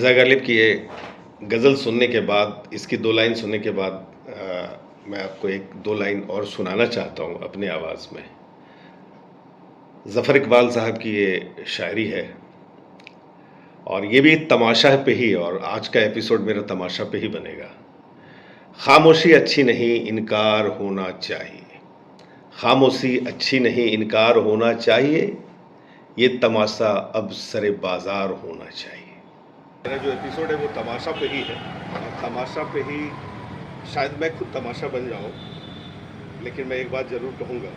रज़ा गालिब की ये गज़ल सुनने के बाद, इसकी 2 लाइन सुनने के बाद मैं आपको 1-2 लाइन और सुनाना चाहता हूँ अपनी आवाज़ में। ज़फ़र इक़बाल साहब की ये शायरी है और ये भी तमाशा पे ही, और आज का एपिसोड मेरा तमाशा पे ही बनेगा। ख़ामोशी अच्छी नहीं, इनकार होना चाहिए। ख़ामोशी अच्छी नहीं, इनकार होना चाहिए। ये तमाशा अब सरे बाज़ार होना चाहिए। मेरा जो एपिसोड है वो तमाशा पे ही है, और तमाशा पे ही शायद मैं खुद तमाशा बन जाऊँ, लेकिन मैं एक बात ज़रूर कहूँगा,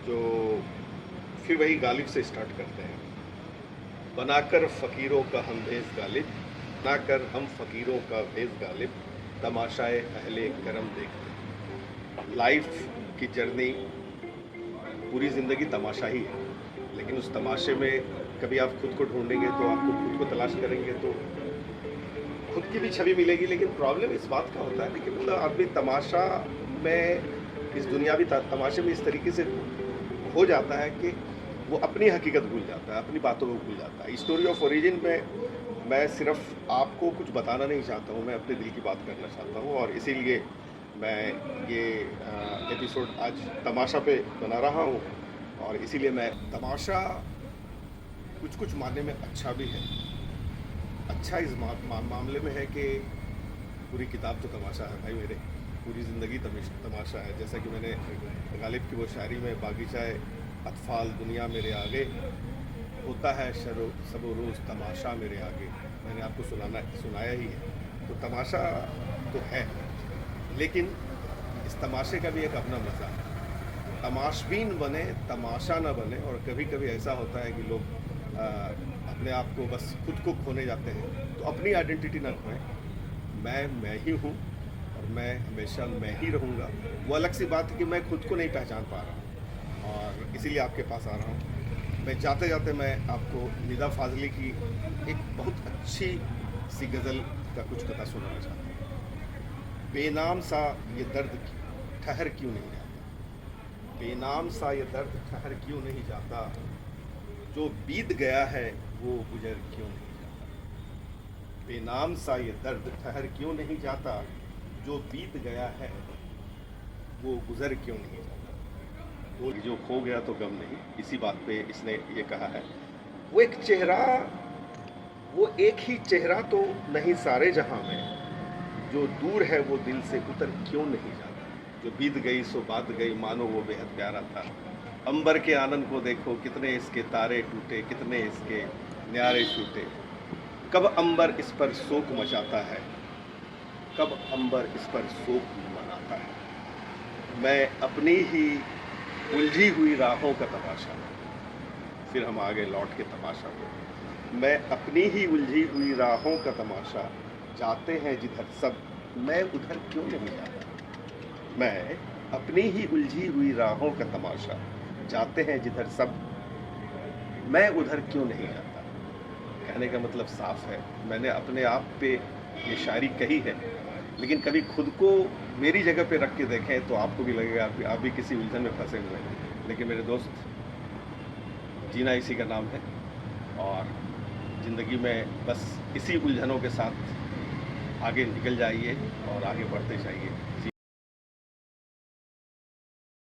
जो फिर वही गालिब से स्टार्ट करते हैं। बनाकर फ़कीरों का हम भेज़ गालिब, बनाकर हम फ़कीरों का भेज़ गालिब, तमाशाए अहले करम देखते हैं। लाइफ की जर्नी, पूरी ज़िंदगी तमाशा ही है, लेकिन उस तमाशे में कभी आप खुद को ढूंढेंगे तो आपको खुद को तलाश करेंगे तो खुद की भी छवि मिलेगी। लेकिन प्रॉब्लम इस बात का होता है कि मतलब आदमी तमाशा में, इस दुनियावी तमाशे में इस तरीके से हो जाता है कि वो अपनी हकीकत भूल जाता है, अपनी बातों को भूल जाता है। स्टोरी ऑफ ओरिजिन में मैं सिर्फ आपको कुछ बताना नहीं चाहता हूँ, मैं अपने दिल की बात करना चाहता हूँ, और इसीलिए मैं ये एपिसोड आज तमाशा पे बना रहा हूँ। और इसीलिए मैं तमाशा कुछ मानने में अच्छा भी है। अच्छा इस मामले में है कि पूरी किताब तो तमाशा है भाई मेरे, पूरी ज़िंदगी तमाशा है। जैसा कि मैंने गालिब की वो शायरी में, बागीचाए अतफाल दुनिया मेरे आगे, होता है सब रोज़ तमाशा मेरे आगे, मैंने आपको सुनाया ही है। तो तमाशा तो है, लेकिन इस तमाशे का भी एक अपना मज़ा है। तमाशबीन बने, तमाशा ना बने। और कभी कभी ऐसा होता है कि लोग अपने आप को बस खुद को खोने जाते हैं, तो अपनी आइडेंटिटी ना खोएं। मैं ही हूँ और मैं हमेशा मैं ही रहूँगा। वो अलग सी बात है कि मैं खुद को नहीं पहचान पा रहा हूँ, और इसीलिए आपके पास आ रहा हूँ। मैं जाते जाते मैं आपको निदा फाजली की एक बहुत अच्छी सी गज़ल का कुछ कथा सुनाना चाहता हूँ। बेनाम सा ये दर्द ठहर क्यों नहीं जाता, बेनाम सा ये दर्द ठहर क्यों नहीं जाता, जो बीत गया है वो गुजर क्यों नहीं जाता। बेनाम सा ये दर्द ठहर क्यों नहीं जाता, जो बीत गया है वो गुजर क्यों नहीं जाता। तो जो खो गया तो गम नहीं, इसी बात पे इसने ये कहा है। वो एक चेहरा, वो एक ही चेहरा तो नहीं सारे जहां में, जो दूर है वो दिल से उतर क्यों नहीं जाता। जो बीत गई सो बात गई, मानो वो बेहद प्यारा था। अंबर के आनंद को देखो, कितने इसके तारे टूटे, कितने इसके न्यारे छूटे। कब अंबर इस पर शोक मचाता है, कब अंबर इस पर शोक मनाता है। मैं अपनी ही उलझी हुई राहों का तमाशा, फिर हम आगे लौट के तमाशा को। मैं अपनी ही उलझी हुई राहों का तमाशा, जाते हैं जिधर सब, मैं उधर क्यों नहीं जाता। मैं अपनी ही उलझी हुई राहों का तमाशा, जाते हैं जिधर सब, मैं उधर क्यों नहीं जाता। कहने का मतलब साफ है, मैंने अपने आप पे ये शायरी कही है, लेकिन कभी खुद को मेरी जगह पे रख के देखें तो आपको भी लगेगा आप भी किसी उलझन में फंसे हुए हैं। लेकिन मेरे दोस्त, जीना इसी का नाम है, और ज़िंदगी में बस इसी उलझनों के साथ आगे निकल जाइए और आगे बढ़ते जाइए।